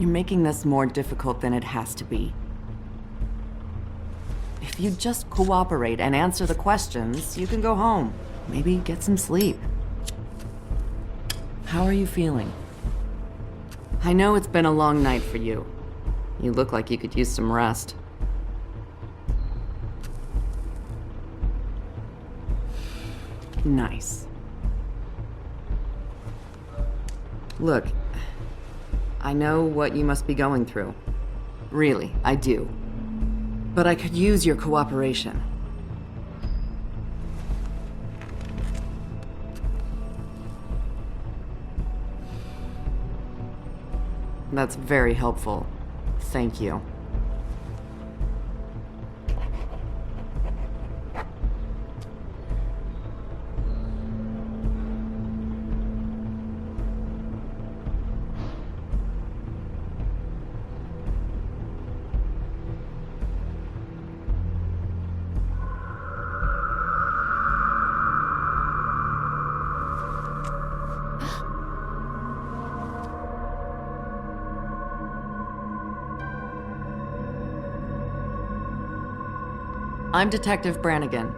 You're making this more difficult than it has to be. If you just cooperate and answer the questions, you can go home. Maybe get some sleep. How are you feeling? I know it's been a long night for you. You look like you could use some rest. Nice. Look, I know what you must be going through. Really, I do. But I could use your cooperation. That's very helpful. Thank you. I'm Detective Brannigan.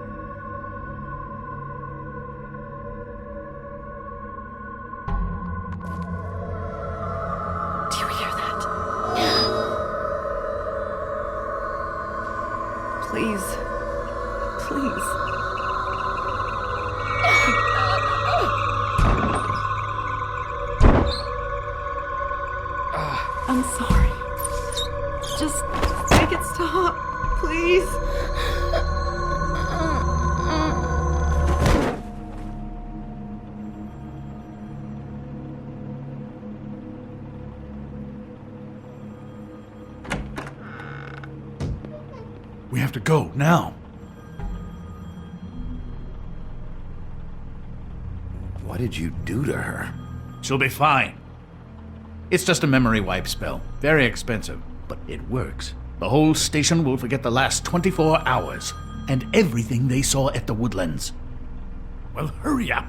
Do you hear that? Please. Please. I'm sorry. Just make it stop, please. We have to go, now. What did you do to her? She'll be fine. It's just a memory wipe spell. Very expensive, but it works. The whole station will forget the last 24 hours, and everything they saw at the Woodlands. Well, hurry up.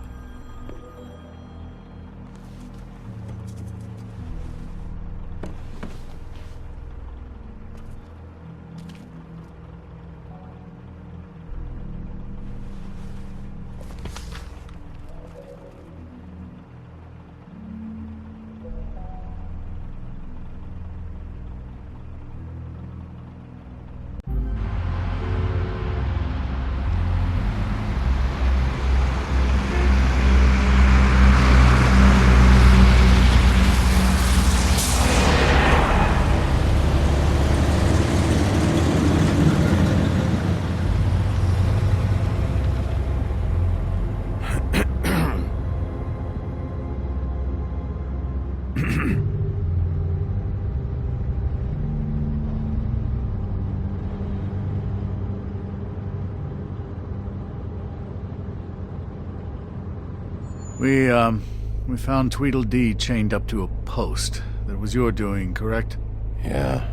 We found Tweedledee chained up to a post. That was your doing, correct? Yeah.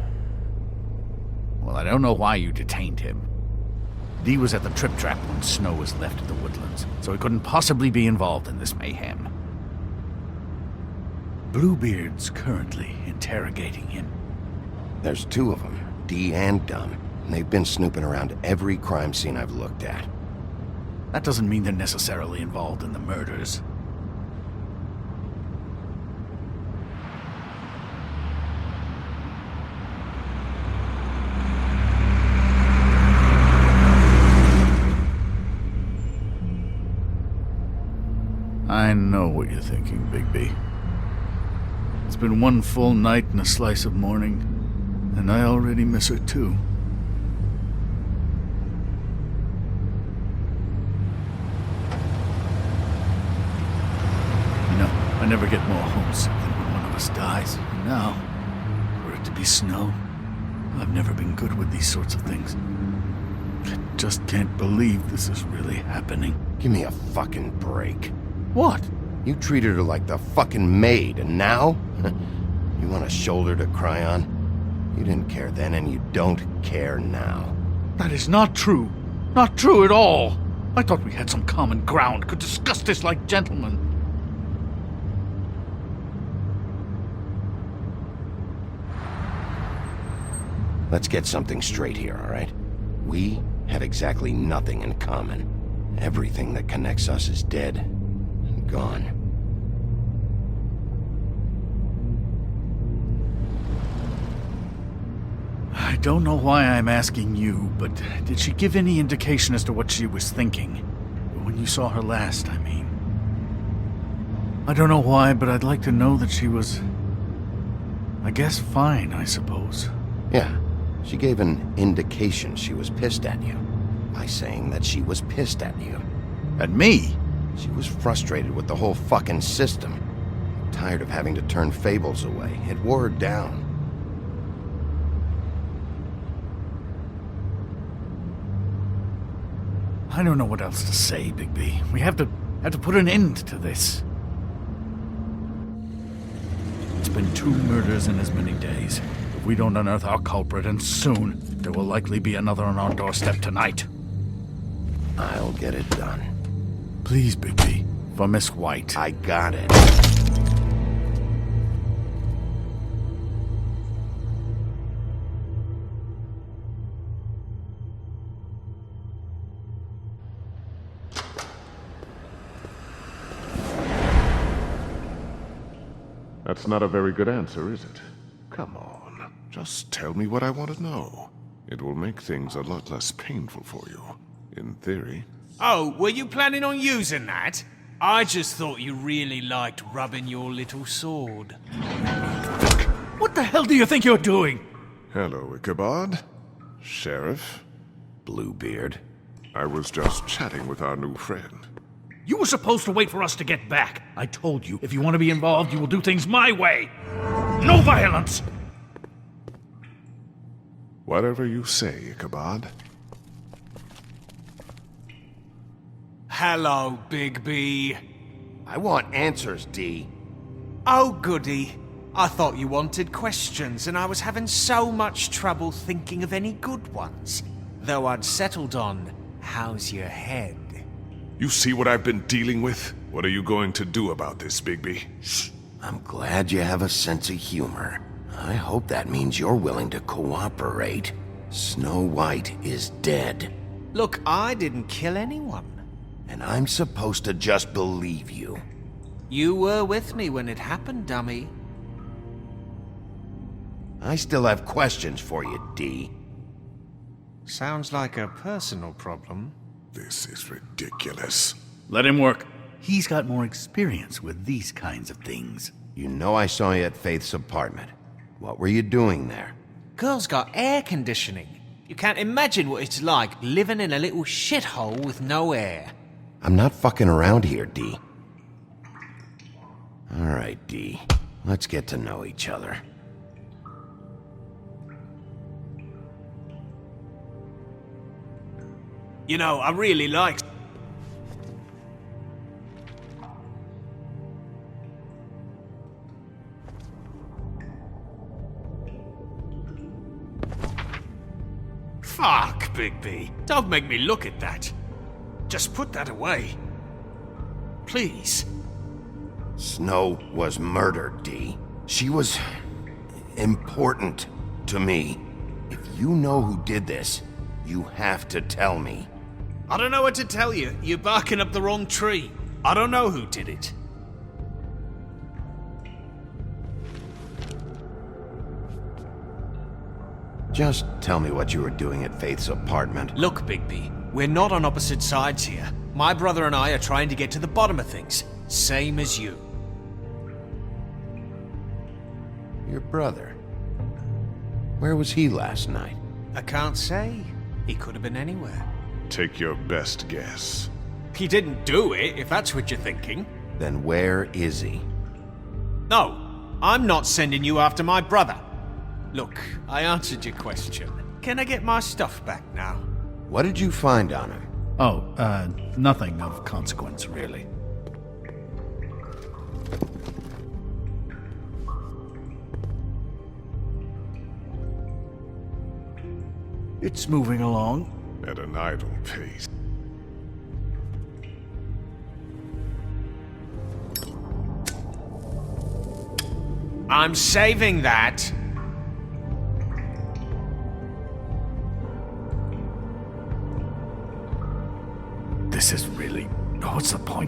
Well, I don't know why you detained him. Dee was at the Trip Trap when Snow was left at the Woodlands, so he couldn't possibly be involved in this mayhem. Bluebeard's currently interrogating him. There's two of them, Dee and Dunn, and they've been snooping around every crime scene I've looked at. That doesn't mean they're necessarily involved in the murders. I know what you're thinking, Bigby. It's been one full night and a slice of morning, and I already miss her too. You know, I never get more homesick than when one of us dies. And now, for it to be Snow, I've never been good with these sorts of things. I just can't believe this is really happening. Give me a fucking break. What? You treated her like the fucking maid, and now? You want a shoulder to cry on? You didn't care then, and you don't care now. That is not true. Not true at all. I thought we had some common ground, could discuss this like gentlemen. let's get something straight here, all right? We have exactly nothing in common. Everything that connects us is dead. Gone. I don't know why I'm asking you, but did she give any indication as to what she was thinking? When you saw her last, I mean. I don't know why, but I'd like to know that she was... I guess fine, I suppose. Yeah, she gave an indication she was pissed at you. By saying that she was pissed at you. At me? She was frustrated with the whole fucking system. Tired of having to turn Fables away. It wore her down. I don't know what else to say, Bigby. We have to put an end to this. It's been 2 murders in as many days. If we don't unearth our culprit, and soon, there will likely be another on our doorstep tonight. I'll get it done. Please, Bigby. For Miss White. I got it. That's not a very good answer, is it? Come on, just tell me what I want to know. It will make things a lot less painful for you, in theory. Oh, were you planning on using that? I just thought you really liked rubbing your little sword. What the hell do you think you're doing? Hello, Ichabod. Sheriff. Bluebeard. I was just chatting with our new friend. You were supposed to wait for us to get back. I told you, if you want to be involved, you will do things my way. No violence! Whatever you say, Ichabod. Hello, Bigby. I want answers, D. Oh, goody. I thought you wanted questions, and I was having so much trouble thinking of any good ones. Though I'd settled on, how's your head? You see what I've been dealing with? What are you going to do about this, Bigby? Shh. I'm glad you have a sense of humor. I hope that means you're willing to cooperate. Snow White is dead. Look, I didn't kill anyone. And I'm supposed to just believe you. You were with me when it happened, dummy. I still have questions for you, D. Sounds like a personal problem. This is ridiculous. Let him work. He's got more experience with these kinds of things. You know I saw you at Faith's apartment. What were you doing there? Girl's got air conditioning. You can't imagine what it's like living in a little shithole with no air. I'm not fucking around here, D. All right, D. Let's get to know each other. You know, I really like... Fuck, Bigby. Don't make me look at that. Just put that away. Please. Snow was murdered, D. She was... important to me. If you know who did this, you have to tell me. I don't know what to tell you. You're barking up the wrong tree. I don't know who did it. Just tell me what you were doing at Faith's apartment. Look, Bigby, we're not on opposite sides here. My brother and I are trying to get to the bottom of things. Same as you. Your brother? Where was he last night? I can't say. He could have been anywhere. Take your best guess. He didn't do it, if that's what you're thinking. Then where is he? No, I'm not sending you after my brother. Look, I answered your question. Can I get my stuff back now? What did you find on him? Oh, nothing of consequence, really. It's moving along. At an idle pace. I'm saving that.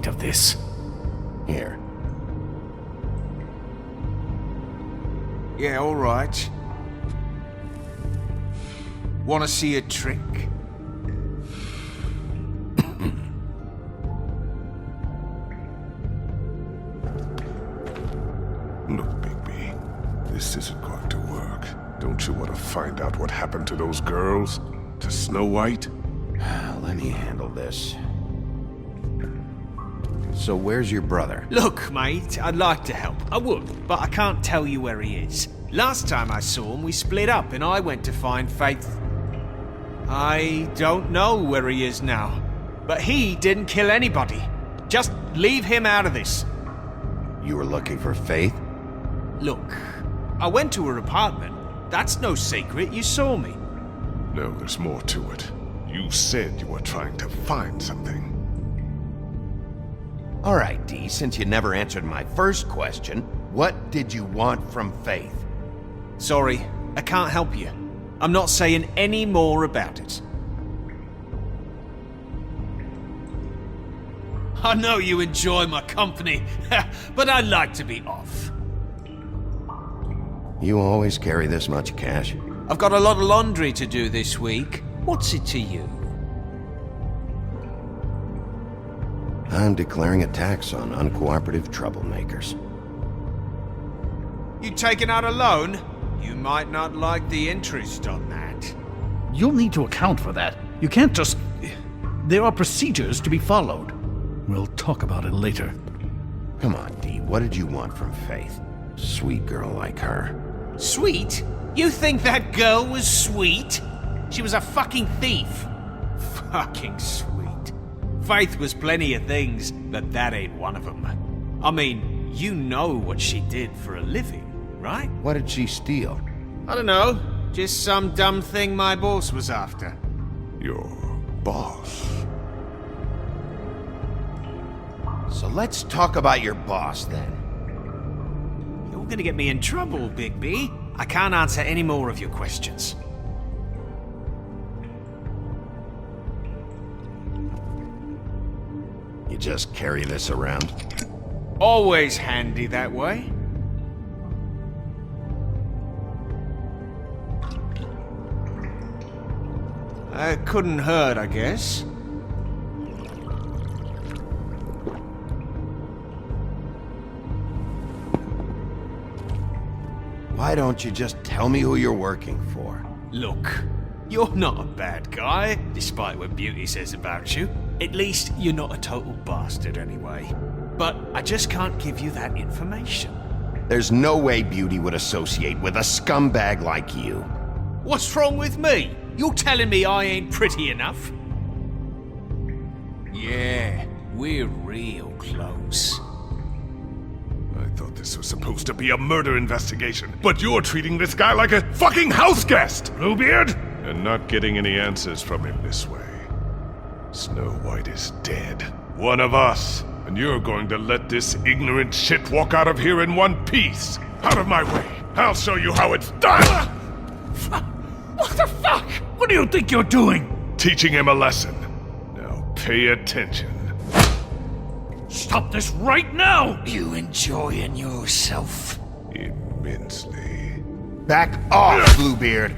point of this? Here. Yeah, all right. Want to see a trick? Look, Bigby, this isn't going to work. Don't you want to find out what happened to those girls? To Snow White? Let me handle this. So where's your brother? Look, mate, I'd like to help. I would, but I can't tell you where he is. Last time I saw him, we split up and I went to find Faith. I don't know where he is now, but he didn't kill anybody. Just leave him out of this. You were looking for Faith? Look, I went to her apartment. That's no secret, you saw me. No, there's more to it. You said you were trying to find something. All right, Dee, since you never answered my first question, what did you want from Faith? Sorry, I can't help you. I'm not saying any more about it. I know you enjoy my company, but I'd like to be off. You always carry this much cash? I've got a lot of laundry to do this week. What's it to you? I'm declaring a tax on uncooperative troublemakers. You taking out a loan? You might not like the interest on that. You'll need to account for that. You can't just... There are procedures to be followed. We'll talk about it later. Come on, Dee, what did you want from Faith? Sweet girl like her. Sweet? You think that girl was sweet? She was a fucking thief. Fucking sweet. Faith was plenty of things, but that ain't one of them. I mean, you know what she did for a living, right? What did she steal? I don't know. Just some dumb thing my boss was after. Your boss? So let's talk about your boss, then. You're gonna get me in trouble, Big B. I can't answer any more of your questions. You just carry this around? Always handy that way. It couldn't hurt, I guess. Why don't you just tell me who you're working for? Look, you're not a bad guy, despite what Beauty says about you. At least you're not a total bastard anyway. But I just can't give you that information. There's no way Beauty would associate with a scumbag like you. What's wrong with me? You're telling me I ain't pretty enough? Yeah, we're real close. I thought this was supposed to be a murder investigation, but you're treating this guy like a fucking house guest, Bluebeard! And not getting any answers from him this way. Snow White is dead. One of us. And you're going to let this ignorant shit walk out of here in one piece. Out of my way. I'll show you how it's done! What the fuck? What do you think you're doing? Teaching him a lesson. Now pay attention. Stop this right now! You enjoying yourself? Immensely. Back off, Bluebeard!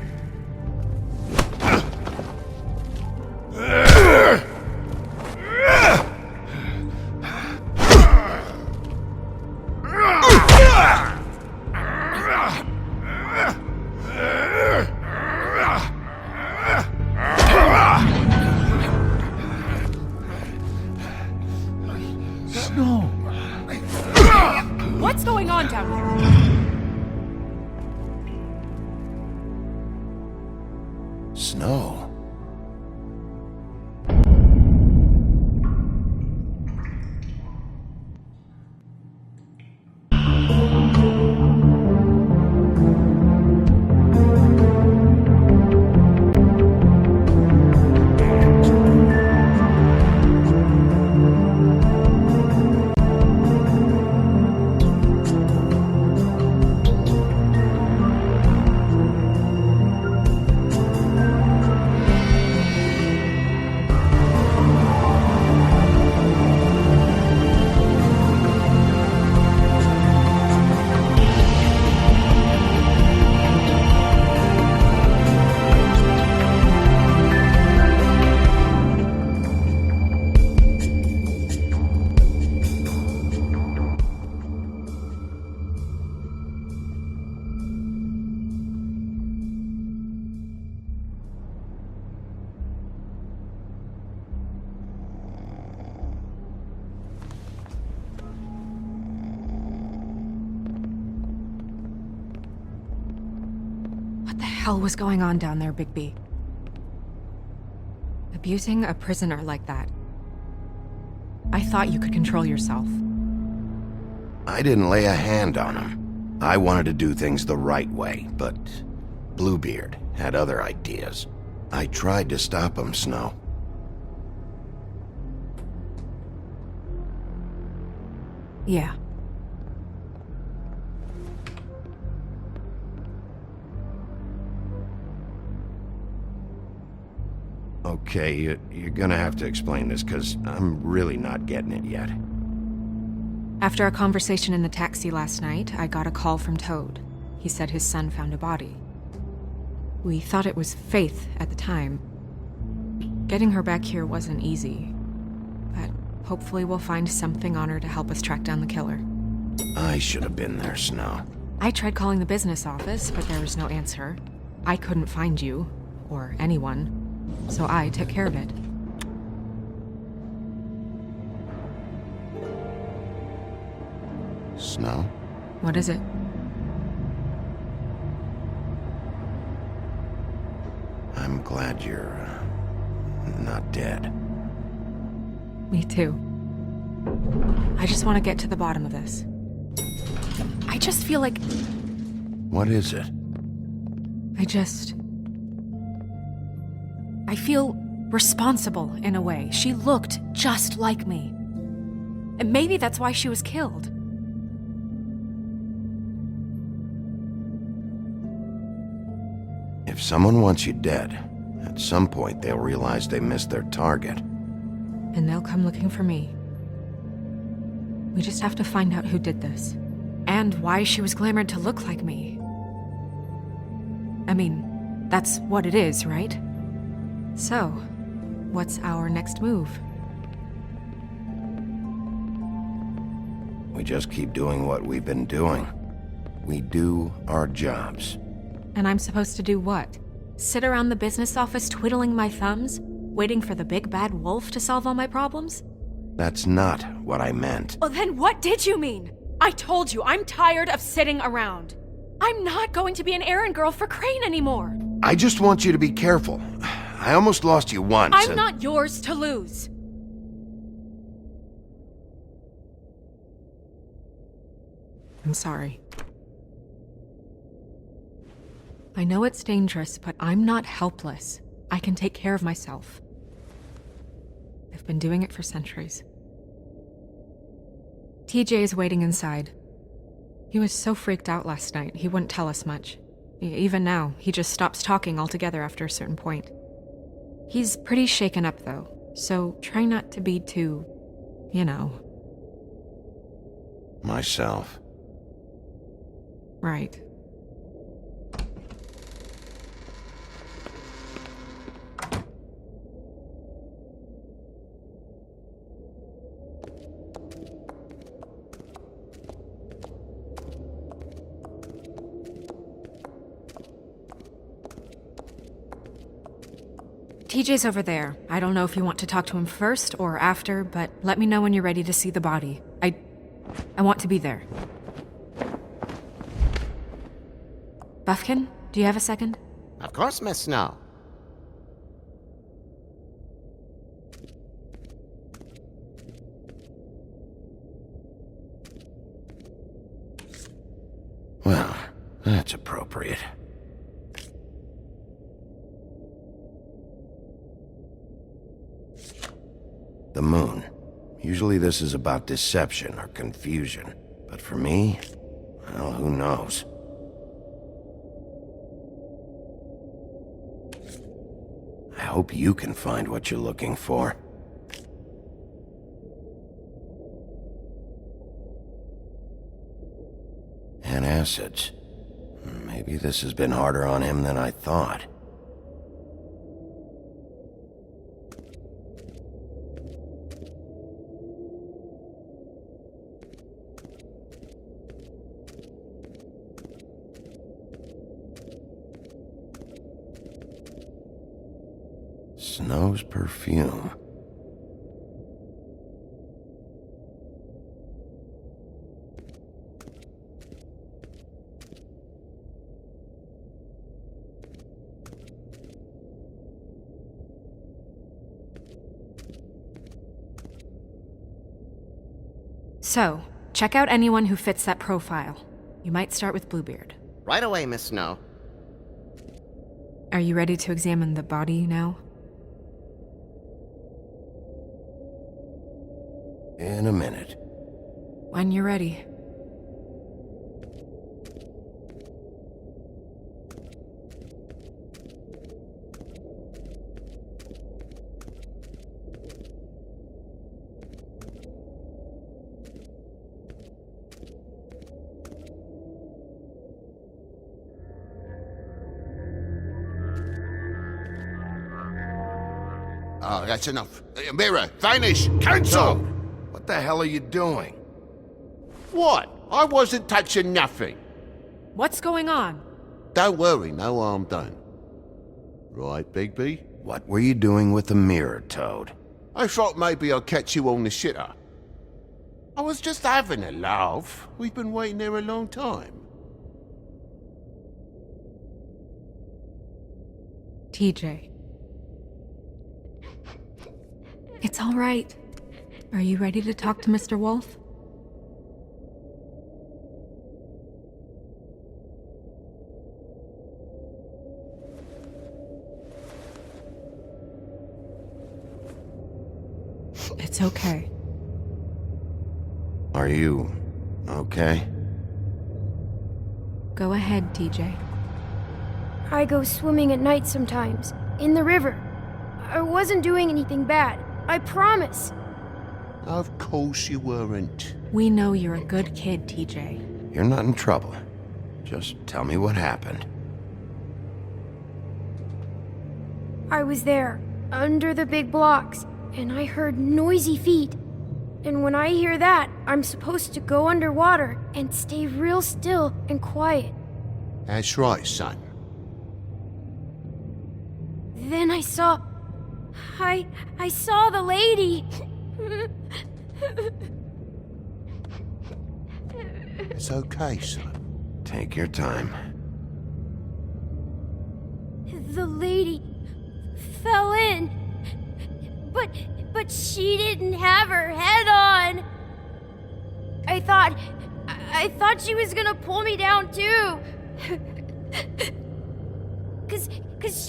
Snow! What's going on down here? Snow? hell was going on down there, Bigby? Abusing a prisoner like that. I thought you could control yourself. I didn't lay a hand on him. I wanted to do things the right way, but Bluebeard had other ideas. I tried to stop him, Snow. Yeah. Okay, you're gonna have to explain this, because I'm really not getting it yet. After a conversation in the taxi last night, I got a call from Toad. He said his son found a body. We thought it was Faith at the time. Getting her back here wasn't easy, but hopefully we'll find something on her to help us track down the killer. I should have been there, Snow. I tried calling the business office, but there was no answer. I couldn't find you, or anyone, so I took care of it. Snow? What is it? I'm glad you're, not dead. Me too. I just want to get to the bottom of this. I just feel like What is it? I feel responsible in a way. She looked just like me. And maybe that's why she was killed. If someone wants you dead, at some point they'll realize they missed their target. And they'll come looking for me. We just have to find out who did this. And why she was glamored to look like me. I mean, that's what it is, right? So, what's our next move? We just keep doing what we've been doing. We do our jobs. And I'm supposed to do what? Sit around the business office twiddling my thumbs, waiting for the big bad wolf to solve all my problems? That's not what I meant. Well, then what did you mean? I told you, I'm tired of sitting around. I'm not going to be an errand girl for Crane anymore. I just want you to be careful. I almost lost you once. I'm not yours to lose. I'm sorry. I know it's dangerous, but I'm not helpless. I can take care of myself. I've been doing it for centuries. TJ is waiting inside. He was so freaked out last night, he wouldn't tell us much. Even now, he just stops talking altogether after a certain point. He's pretty shaken up, though, so try not to be too, Myself. Right. TJ's over there. I don't know if you want to talk to him first or after, but let me know when you're ready to see the body. I want to be there. Buffkin, do you have a second? Of course, Miss Snow. Well, that's appropriate. The moon. Usually this is about deception or confusion. But for me, well, who knows? I hope you can find what you're looking for. Antacids. Maybe this has been harder on him than I thought. Snow's perfume. So, check out anyone who fits that profile. You might start with Bluebeard. Right away, Miss Snow. Are you ready to examine the body now? In a minute. When you're ready. Oh, that's enough. Mirror, vanish, cancel! What the hell are you doing? What? I wasn't touching nothing. What's going on? Don't worry, no harm done. Right, Bigby? What were you doing with the mirror, Toad? I thought maybe I'd catch you on the shitter. I was just having a laugh. We've been waiting there a long time. TJ. It's all right. Are you ready to talk to Mr. Wolf? It's okay. Are you okay? Go ahead, TJ. I go swimming at night sometimes, in the river. I wasn't doing anything bad. I promise. Of course you weren't. We know you're a good kid, TJ. You're not in trouble. Just tell me what happened. I was there, under the big blocks, and I heard noisy feet. And when I hear that, I'm supposed to go underwater and stay real still and quiet. That's right, son. Then I saw the lady. It's okay, son. Take your time. The lady fell in. But she didn't have her head on. I thought she was gonna pull me down too. Cause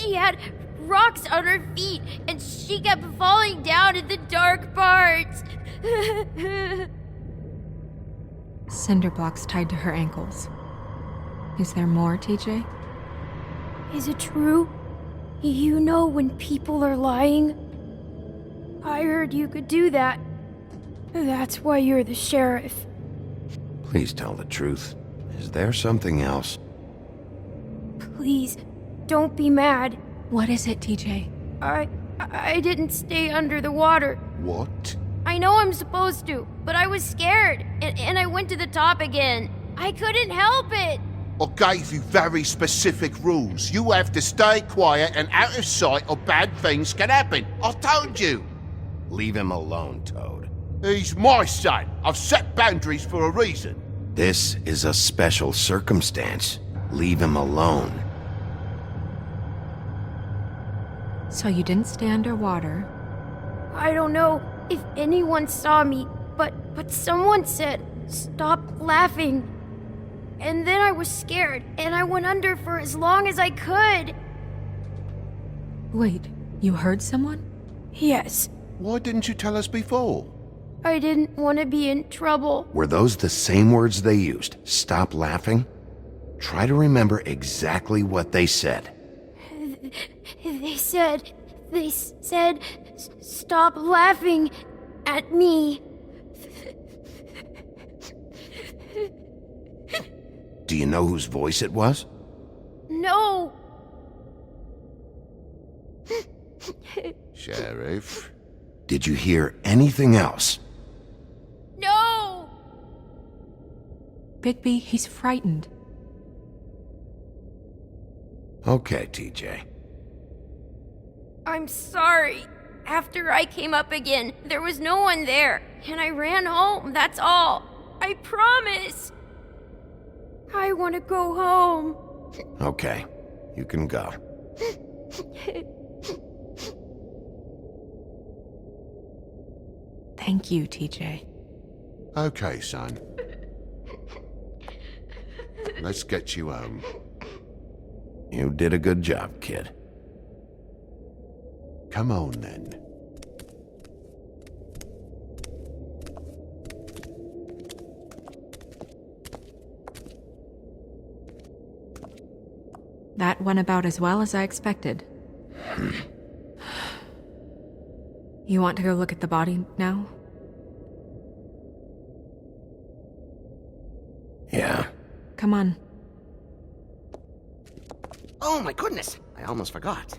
she had rocks on her feet and she kept falling down in the dark parts. Cinder blocks tied to her ankles. Is there more, TJ? Is it true? You know when people are lying? I heard you could do that. That's why you're the sheriff. Please tell the truth. Is there something else? Please, don't be mad. What is it, TJ? I didn't stay under the water. What? I know I'm supposed to, but I was scared, and I went to the top again. I couldn't help it. I gave you very specific rules. You have to stay quiet and out of sight or bad things can happen. I told you. Leave him alone, Toad. He's my son. I've set boundaries for a reason. This is a special circumstance. Leave him alone. So you didn't stay underwater. I don't know if anyone saw me, but someone said, "Stop laughing." And then I was scared, and I went under for as long as I could. Wait, you heard someone? Yes, Why didn't you tell us before? I didn't want to be in trouble. Were those the same words they used? Stop laughing? Try to remember exactly what they said. They said, "Stop laughing at me." Do you know whose voice it was? No. Sheriff? Did you hear anything else? No. Bigby, he's frightened. Okay, TJ. I'm sorry. After I came up again, there was no one there, and I ran home, that's all. I promise. I want to go home. Okay, you can go. Thank you, TJ. Okay, son. Let's get you home. You did a good job, kid. Come on, then. That went about as well as I expected. You want to go look at the body now? Yeah. Come on. Oh my goodness! I almost forgot.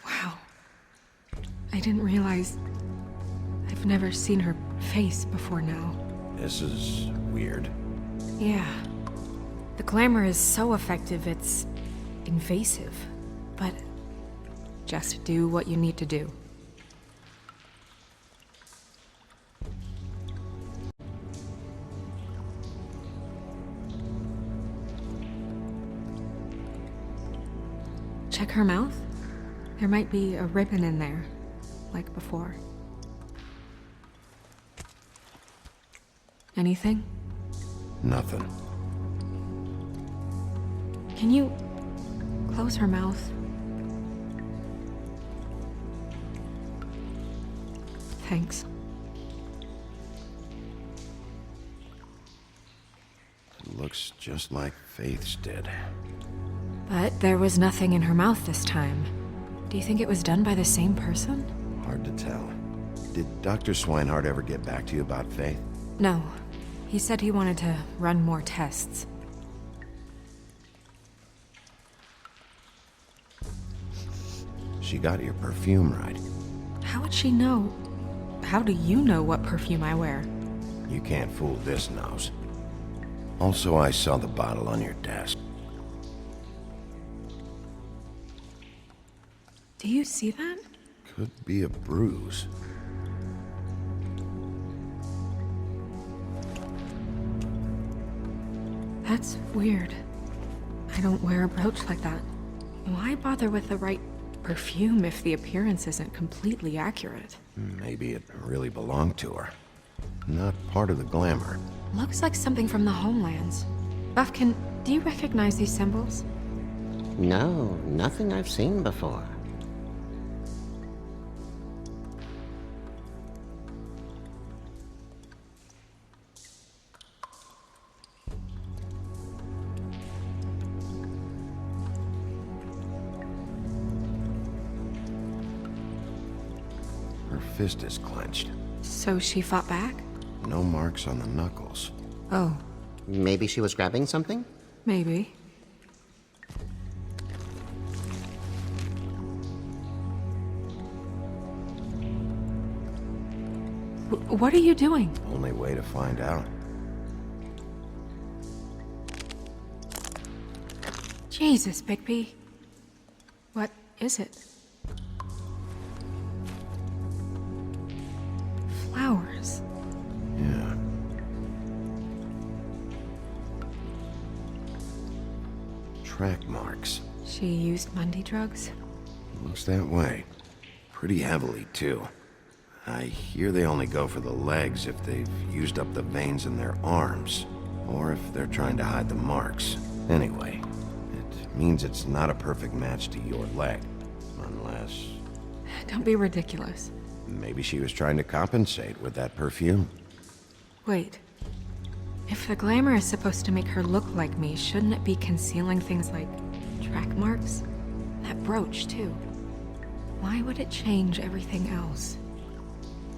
Wow. I didn't realize... I've never seen her face before now. This is weird. Yeah. The glamour is so effective, it's invasive. But just do what you need to do. Check her mouth. There might be a ribbon in there, like before. Anything? Nothing. Can you close her mouth? Thanks. It looks just like Faith's did. But there was nothing in her mouth this time. Do you think it was done by the same person? Hard to tell. Did Dr. Swinehart ever get back to you about Faith? No. He said he wanted to run more tests. She got your perfume right. How would she know? How do you know what perfume I wear? You can't fool this nose. Also, I saw the bottle on your desk. Do you see that? Could be a bruise. That's weird. I don't wear a brooch like that. Why bother with the right perfume if the appearance isn't completely accurate? Maybe it really belonged to her. Not part of the glamour. Looks like something from the homelands. Buffkin, do you recognize these symbols? No, nothing I've seen before. Her fist is clenched. So she fought back? No marks on the knuckles. Oh, Maybe she was grabbing something? maybe. What are you doing? Only way to find out. Jesus, Bigby. What is it? Flowers. Yeah. Track marks. She used Mundy drugs? Looks that way. Pretty heavily, too. I hear they only go for the legs if they've used up the veins in their arms, or if they're trying to hide the marks. Anyway, it means it's not a perfect match to your leg, unless Don't be ridiculous. maybe she was trying to compensate with that perfume. Wait. If the glamour is supposed to make her look like me, shouldn't it be concealing things like track marks? That brooch, too. Why would it change everything else?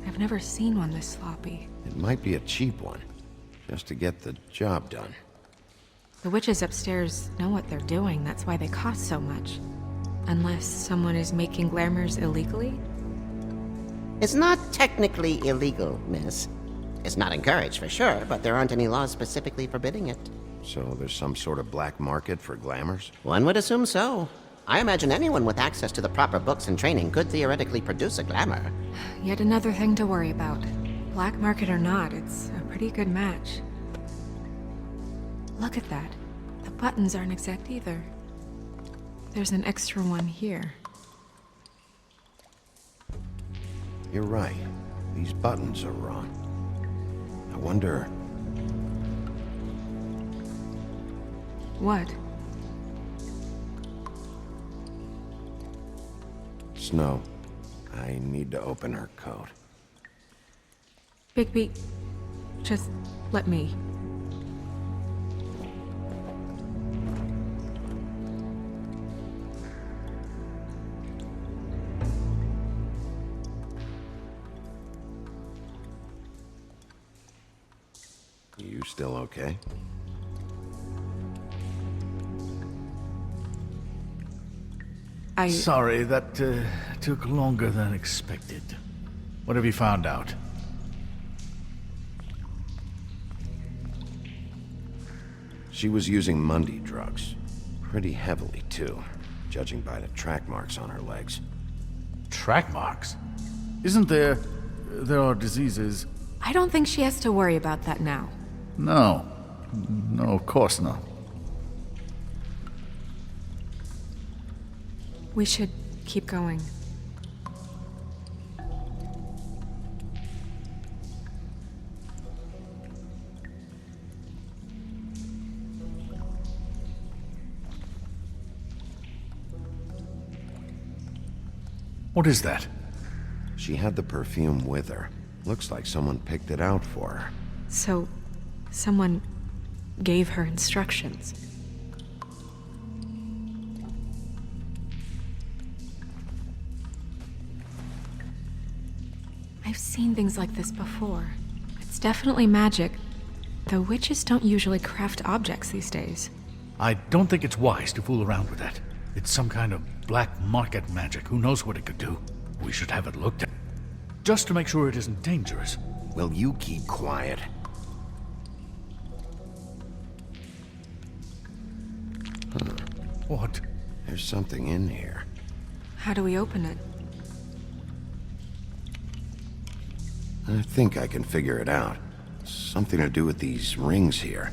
I've never seen one this sloppy. It might be a cheap one. just to get the job done. The witches upstairs know what they're doing, that's why they cost so much. Unless someone is making glamours illegally? It's not technically illegal, miss. It's not encouraged for sure, but there aren't any laws specifically forbidding it. So there's some sort of black market for glamours? One would assume so. I imagine anyone with access to the proper books and training could theoretically produce a glamour. Yet another thing to worry about. Black market or not, it's a pretty good match. Look at that. The buttons aren't exact either. There's an extra one here. You're right. These buttons are wrong. I wonder... What? Snow, I need to open her coat. Bigby, just let me. You still okay? Sorry, that took longer than expected. What have you found out? She was using Mundy drugs. Pretty heavily, too, judging by the track marks on her legs. Track marks? Isn't there... there are diseases... I don't think she has to worry about that now. No. No, of course not. We should keep going. What is that? She had the perfume with her. Looks like someone picked it out for her. So, someone gave her instructions. I've seen things like this before. It's definitely magic, though witches don't usually craft objects these days. I don't think it's wise to fool around with that. It's some kind of black market magic. Who knows what it could do? We should have it looked at. Just to make sure it isn't dangerous. Will you keep quiet? What? There's something in here. How do we open it? I think I can figure it out. Something to do with these rings here.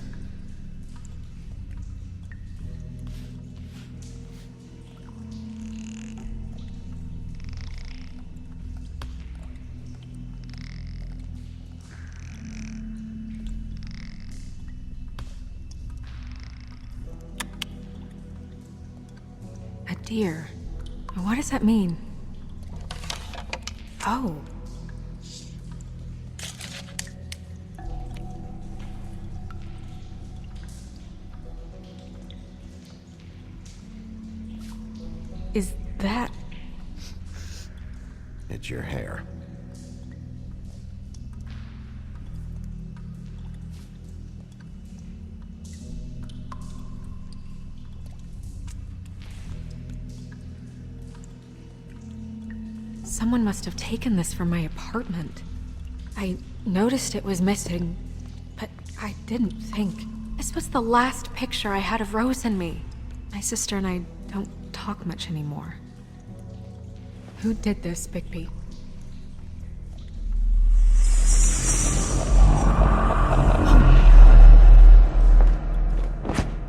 A deer. What does that mean? Oh. Is that... It's your hair. Someone must have taken this from my apartment. I noticed it was missing, but I didn't think. This was the last picture I had of Rose and me. My sister and I don't talk much anymore. Who did this, Bigby?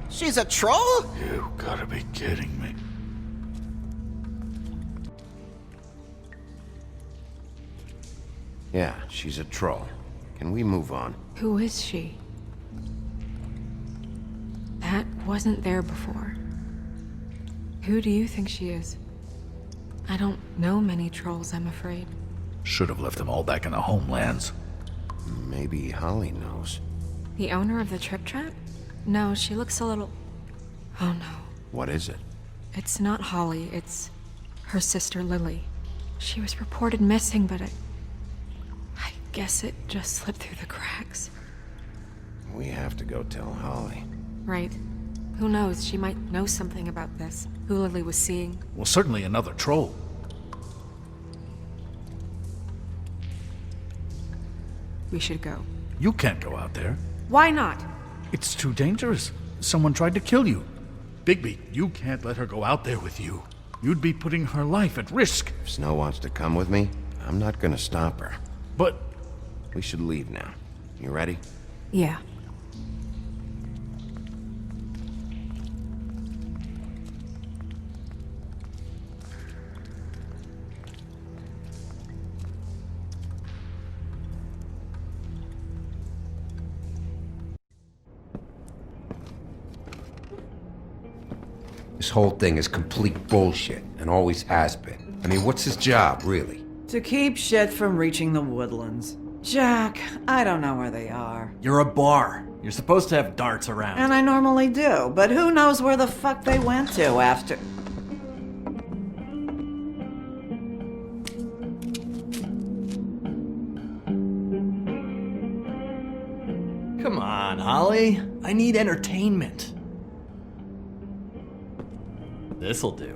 She's a troll? You gotta be kidding me. Yeah, she's a troll. Can we move on? Who is she? That wasn't there before. Who do you think she is? I don't know many trolls, I'm afraid. Should have left them all back in the homelands. Maybe Holly knows. The owner of the Trip Trap? No, she looks a little... Oh no. What is it? It's not Holly, it's her sister Lily. She was reported missing, but I guess it just slipped through the cracks. We have to go tell Holly. Right. Who knows? She might know something about this. Who Lily was seeing. Well, certainly another troll. We should go. You can't go out there. Why not? It's too dangerous. Someone tried to kill you. Bigby, you can't let her go out there with you. You'd be putting her life at risk. If Snow wants to come with me, I'm not gonna stop her. But We should leave now. You ready? Yeah. This whole thing is complete bullshit, and always has been. I mean, what's his job, really? To keep shit from reaching the woodlands. Jack, I don't know where they are. You're a bar. You're supposed to have darts around. And I normally do, but who knows where the fuck they went to after. Come on, Holly. I need entertainment. This'll do.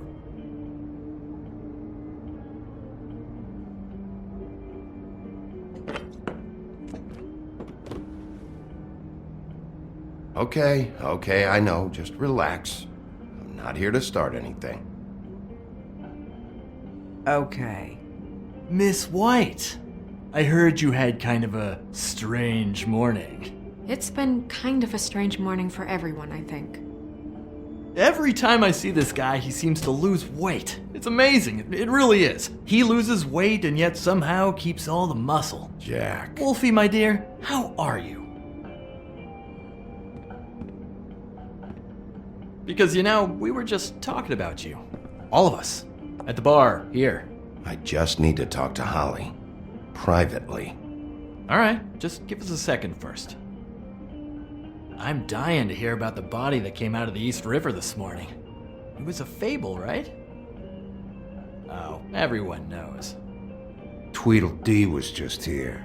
Okay, I know. Just relax. I'm not here to start anything. Okay. Miss White, I heard you had kind of a strange morning. It's been kind of a strange morning for everyone, I think. Every time I see this guy, he seems to lose weight. It's amazing. It really is. He loses weight and yet somehow keeps all the muscle. Jack. Wolfie, my dear, how are you? Because, we were just talking about you. All of us. At the bar, here. I just need to talk to Holly. Privately. Alright, just give us a second first. I'm dying to hear about the body that came out of the East River this morning. It was a fable, right? Oh, everyone knows. Tweedledee was just here.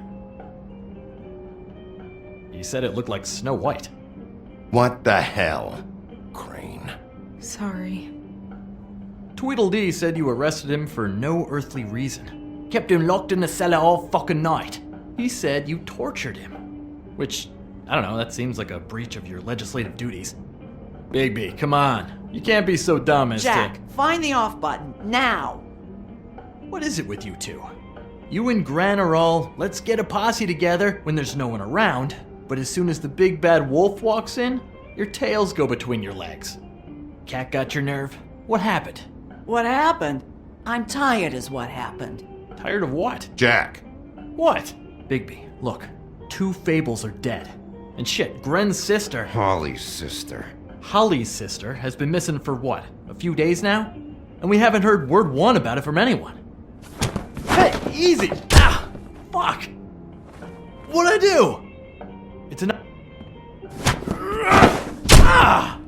He said it looked like Snow White. What the hell? Crane. Sorry. Tweedledee said you arrested him for no earthly reason. Kept him locked in the cellar all fucking night. He said you tortured him. Which, I don't know, that seems like a breach of your legislative duties. Bigby, come on. You can't be so dumb as Jack, find the off button, now! What is it with you two? You and Gran are all, let's get a posse together when there's no one around, but as soon as the big bad wolf walks in, your tails go between your legs. Cat got your nerve? What happened? What happened? I'm tired is what happened. Tired of what? Jack. What? Bigby, look. 2 fables are dead. And shit, Gren's sister... Holly's sister. Holly's sister has been missing for what? A few days now? And we haven't heard word one about it from anyone. Hey, easy! Ah! Fuck! What'd I do? It's an... Ah!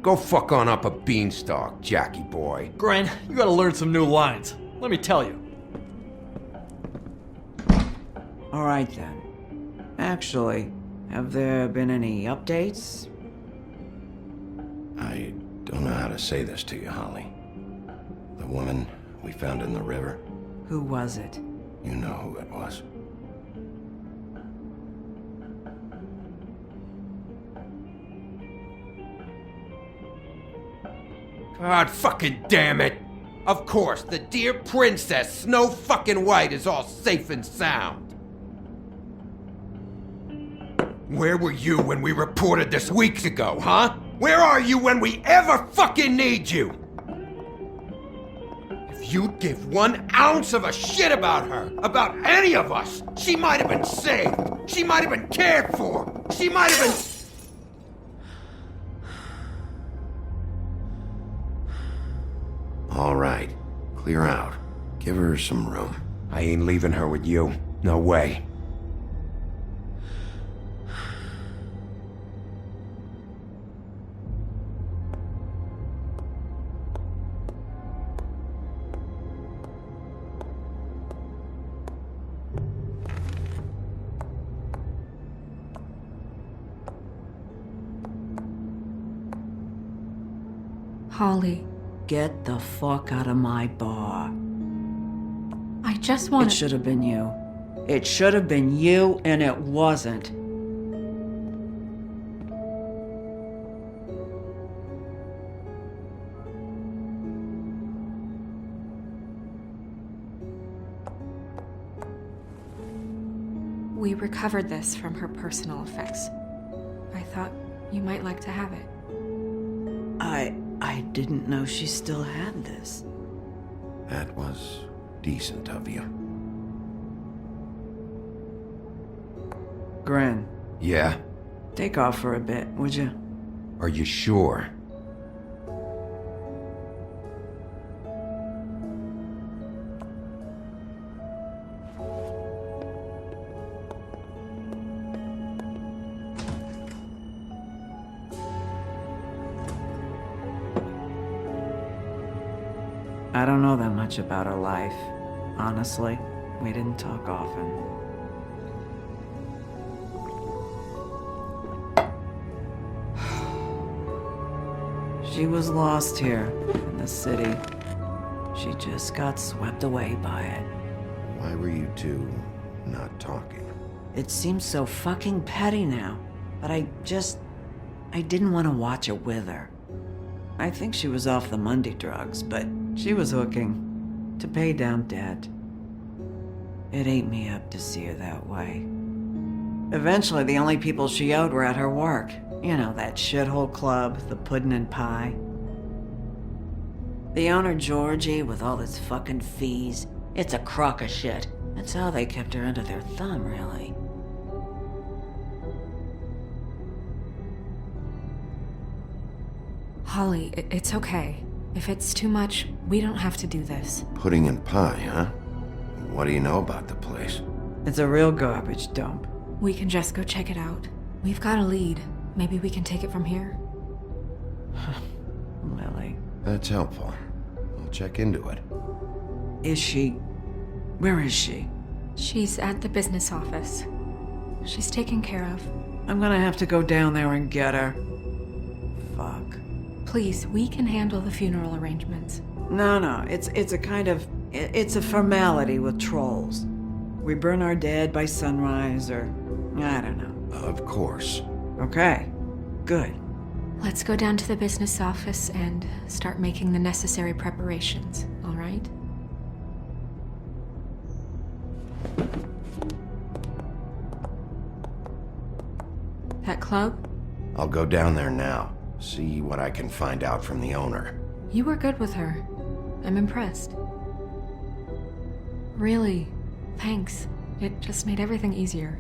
Go fuck on up a beanstalk, Jackie boy. Gren, you gotta learn some new lines. Let me tell you. Alright then. Actually, have there been any updates? I don't know how to say this to you, Holly. The woman we found in the river, Who was it? you know who it was. God fucking damn it! Of course, the dear princess Snow fucking White is all safe and sound. Where were you when we reported this weeks ago, huh? Where are you when we ever fucking need you? If you'd give 1 ounce of a shit about her, about any of us, she might have been saved. She might have been cared for. She might have been... All right. Clear out. Give her some room. I ain't leaving her with you. No way. Holly, Get the fuck out of my bar. I just It want should have been you. It should have been you, and it wasn't. We recovered this from her personal effects. I thought you might like to have it. I didn't know she still had this. That was decent of you. Gren, Yeah? take off for a bit, would you? Are you sure? I don't know that much about her life. Honestly, we didn't talk often. She was lost here in the city. She just got swept away by it. Why were you two not talking? It seems so fucking petty now, but I didn't want to watch it with her. I think she was off the Monday drugs, but she was hooking to pay down debt. It ate me up to see her that way. Eventually, the only people she owed were at her work. You know, that shithole club, the Puddin' and Pie. The owner, Georgie, with all his fucking fees, it's a crock of shit. That's how they kept her under their thumb, really. Holly, it's okay. If it's too much, we don't have to do this. Pudding and pie, huh? What do you know about the place? It's a real garbage dump. We can just go check it out. We've got a lead. Maybe we can take it from here. Lily. That's helpful. I'll check into it. Is she... Where is she? She's at the business office. She's taken care of. I'm gonna have to go down there and get her. Fuck. Please, we can handle the funeral arrangements. No, it's a kind of... It's a formality with trolls. We burn our dead by sunrise, or... I don't know. Of course. Okay. Good. Let's go down to the business office and start making the necessary preparations, all right? That club? I'll go down there now. See what I can find out from the owner. You were good with her. I'm impressed. Really, thanks. It just made everything easier.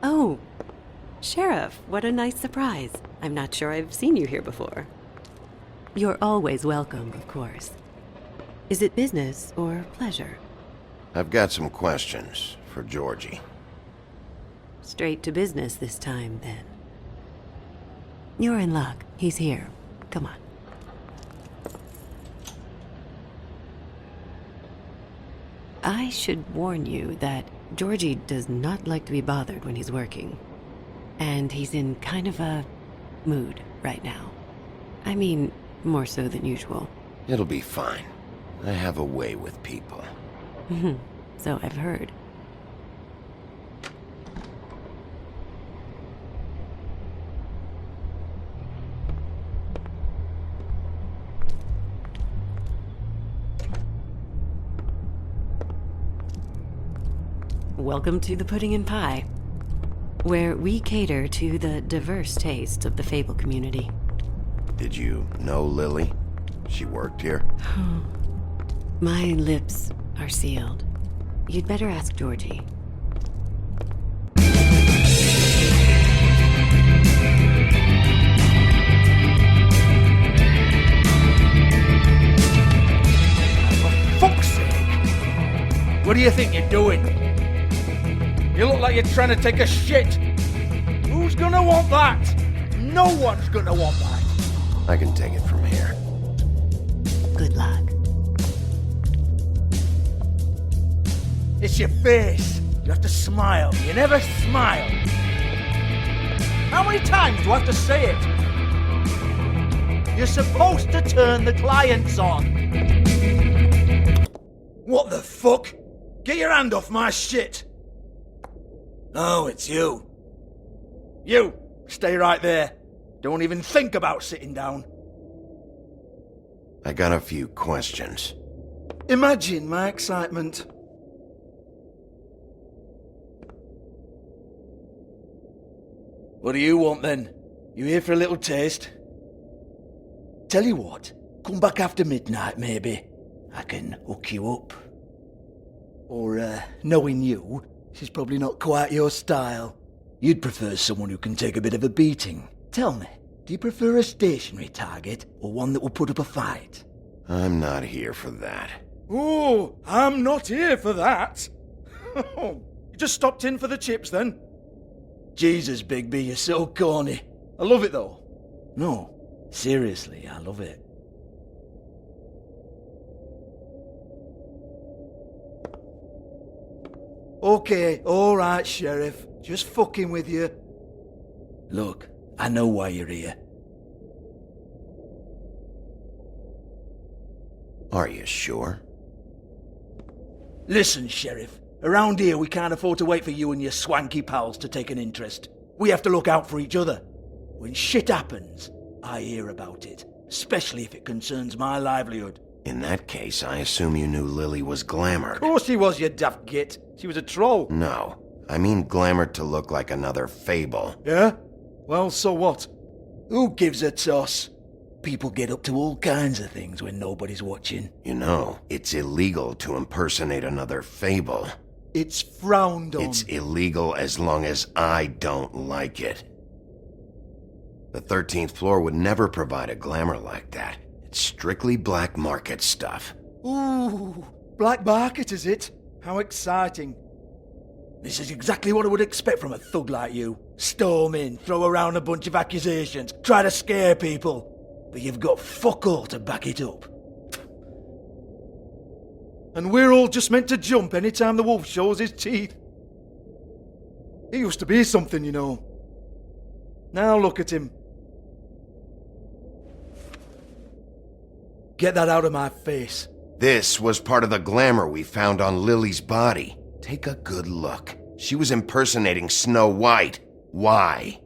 Oh, Sheriff, what a nice surprise. I'm not sure I've seen you here before. You're always welcome, of course. Is it business or pleasure? I've got some questions for Georgie. Straight to business this time, then. You're in luck. He's here. Come on. I should warn you that Georgie does not like to be bothered when he's working. And he's in kind of a mood right now. I mean, more so than usual. It'll be fine. I have a way with people. So I've heard. welcome to the Pudding and Pie, where we cater to the diverse tastes of the Fable community. Did you know Lily? She worked here? My lips are sealed. You'd better ask Georgie. Fuck's sake! What do you think you're doing? You look like you're trying to take a shit. Who's gonna want that? No one's gonna want that. I can take it from here. Good luck. It's your face. You have to smile. You never smile. How many times do I have to say it? You're supposed to turn the clients on. What the fuck? Get your hand off my shit. Oh, it's you. You, stay right there. Don't even think about sitting down. I got a few questions. Imagine my excitement. What do you want then? You here for a little taste? Tell you what, come back after midnight maybe. I can hook you up. Or, knowing you, she's probably not quite your style. You'd prefer someone who can take a bit of a beating. Tell me, do you prefer a stationary target or one that will put up a fight? I'm not here for that. Oh, I'm not here for that. You just stopped in for the chips then? Jesus, Bigby, you're so corny. I love it though. No, seriously, I love it. Okay, alright, Sheriff. Just fucking with you. Look, I know why you're here. Are you sure? Listen, Sheriff. Around here, we can't afford to wait for you and your swanky pals to take an interest. We have to look out for each other. When shit happens, I hear about it. Especially if it concerns my livelihood. In that case, I assume you knew Lily was glamored. Of course she was, you daft git. She was a troll. No. I mean glamored to look like another Fable. Yeah? Well, so what? Who gives a toss? People get up to all kinds of things when nobody's watching. You know, it's illegal to impersonate another Fable. It's frowned on. It's illegal as long as I don't like it. The 13th floor would never provide a glamour like that. It's strictly black market stuff. Ooh, black market is it? How exciting. This is exactly what I would expect from a thug like you. Storm in, throw around a bunch of accusations, try to scare people. But you've got fuck all to back it up. And we're all just meant to jump any time the wolf shows his teeth. He used to be something, you know. Now look at him. Get that out of my face. This was part of the glamour we found on Lily's body. Take a good look. She was impersonating Snow White. Why?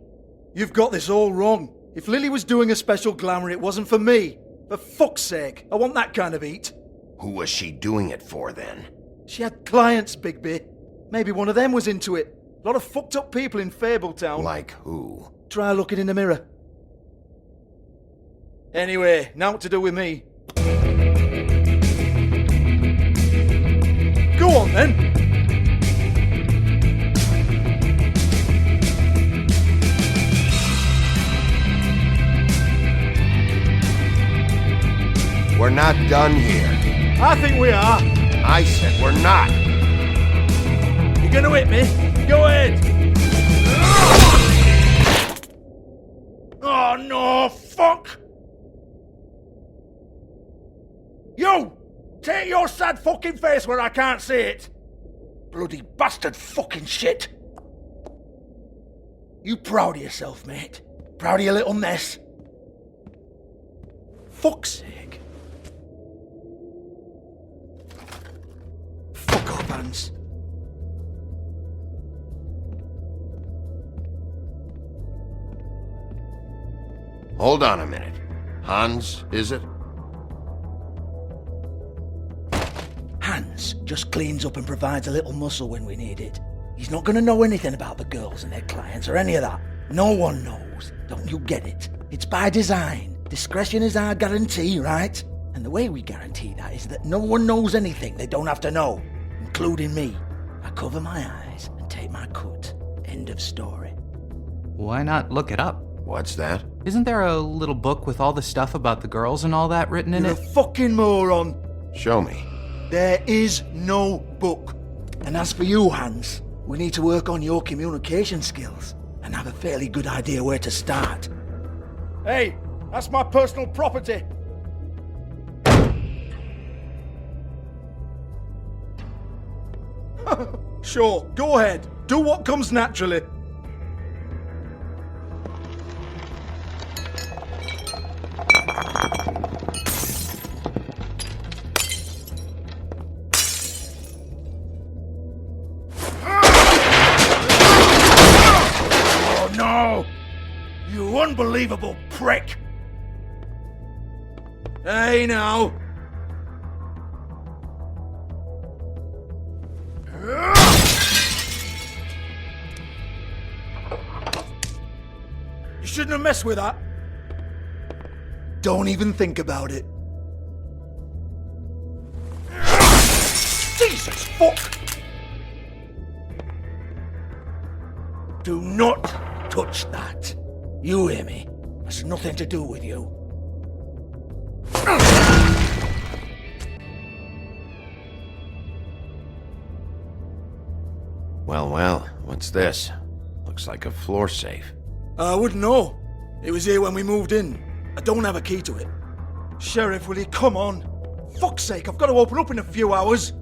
You've got this all wrong. If Lily was doing a special glamour, it wasn't for me. For fuck's sake, I want that kind of eat. Who was she doing it for then? She had clients, Bigby. Maybe one of them was into it. A lot of fucked up people in Fabletown. Like who? Try looking in the mirror. Anyway, now what to do with me? Go on then. We're not done here. I think we are. I said we're not. You gonna hit me? Go ahead. Oh no, fuck! You! Take your sad fucking face where I can't see it! Bloody bastard fucking shit! You proud of yourself, mate? Proud of your little mess? Fuck's sake. Fuck off, Hans. Hold on a minute. Hans, is it? Hans. business. Just cleans up and provides a little muscle when we need it. He's not gonna know anything about the girls and their clients or any of that. No one knows. Don't you get it? It's by design. Discretion is our guarantee, right? And the way we guarantee that is that no one knows anything they don't have to know, including me. I cover my eyes and take my cut. End of story. Why not look it up? What's that? Isn't there a little book with all the stuff about the girls and all that written in You're it? a fucking moron. Show me. There is no book. And as for you, Hans, we need to work on your communication skills and have a fairly good idea where to start. Hey, that's my personal property. Sure, go ahead. Do what comes naturally. Oh no! You unbelievable prick! Hey now! You shouldn't have messed with that. Don't even think about it. Jesus fuck! Do not touch that. You hear me? That's nothing to do with you. Well, what's this? Looks like a floor safe. I wouldn't know. It was here when we moved in. I don't have a key to it. Sheriff, will you come on? Fuck's sake, I've got to open up in a few hours.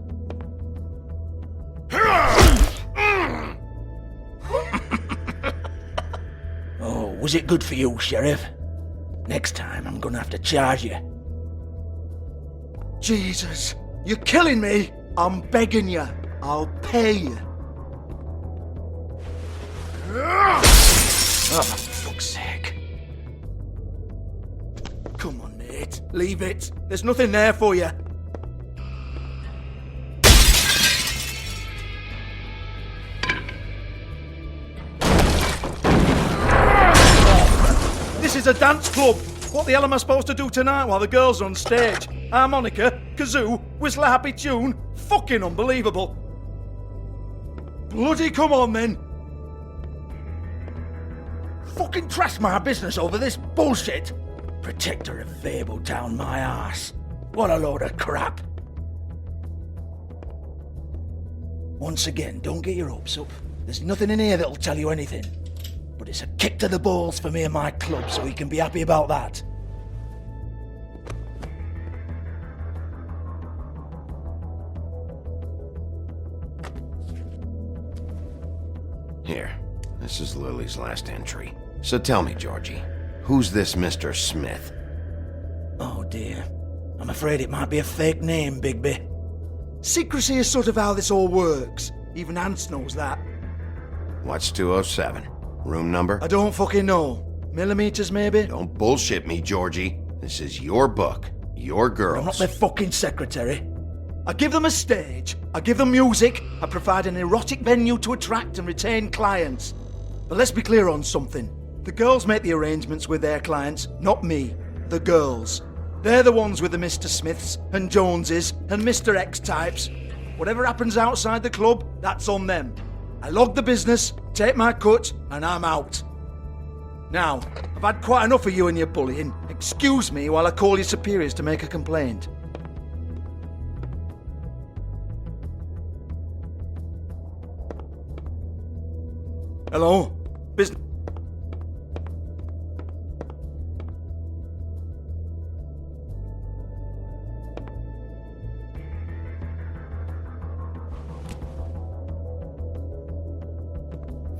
Oh, was it good for you, Sheriff? Next time I'm gonna have to charge you. Jesus, you're killing me. I'm begging you. I'll pay you. Oh, for fuck's sake. Come on, mate. Leave it. There's nothing there for you. This is a dance club. What the hell am I supposed to do tonight while the girls are on stage? Harmonica, kazoo, whistle a happy tune? Fucking unbelievable. Bloody come on then. Fucking trash my business over this bullshit. Protector of Fable down my arse. What a load of crap. Once again, don't get your hopes up. There's nothing in here that'll tell you anything. But it's a kick to the balls for me and my club, so we can be happy about that. Here, this is Lily's last entry. So tell me, Georgie, who's this Mr. Smith? Oh dear. I'm afraid it might be a fake name, Bigby. Secrecy is sort of how this all works. Even Hans knows that. What's 207? Room number? I don't fucking know. Millimeters, maybe? Don't bullshit me, Georgie. This is your book. Your girls. I'm not their fucking secretary. I give them a stage, I give them music, I provide an erotic venue to attract and retain clients. But let's be clear on something. The girls make the arrangements with their clients, not me. The girls. They're the ones with the Mr. Smiths and Joneses and Mr. X types. Whatever happens outside the club, that's on them. I log the business, take my cut, and I'm out. Now, I've had quite enough of you and your bullying. Excuse me while I call your superiors to make a complaint. Hello? Business...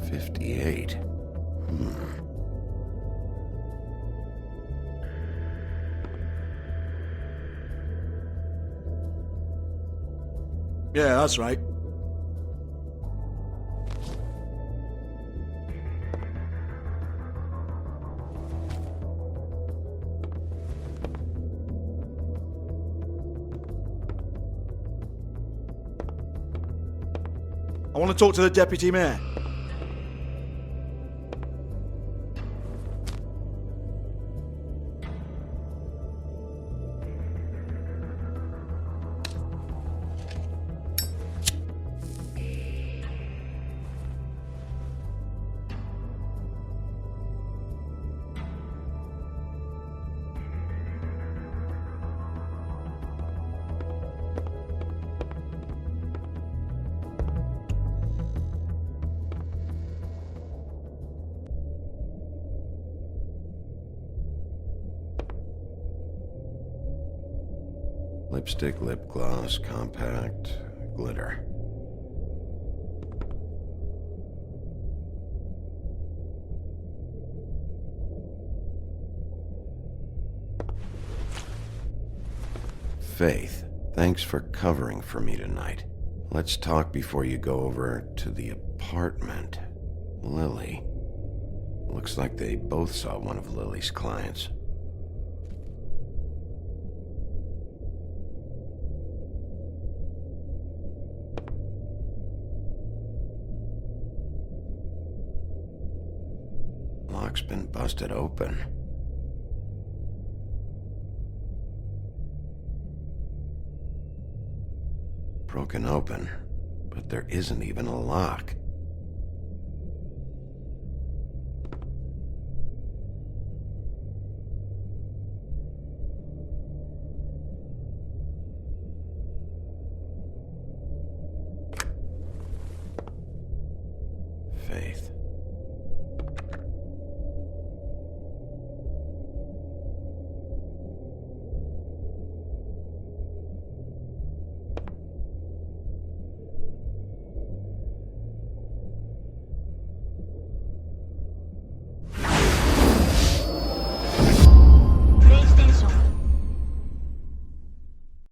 $58. Yeah, that's right. I want to talk to the deputy mayor. Lipstick, lip gloss, compact, glitter. Faith, thanks for covering for me tonight. Let's talk before you go over to the apartment. Lily. Looks like they both saw one of Lily's clients. Lock's been busted open. Broken open, but there isn't even a lock.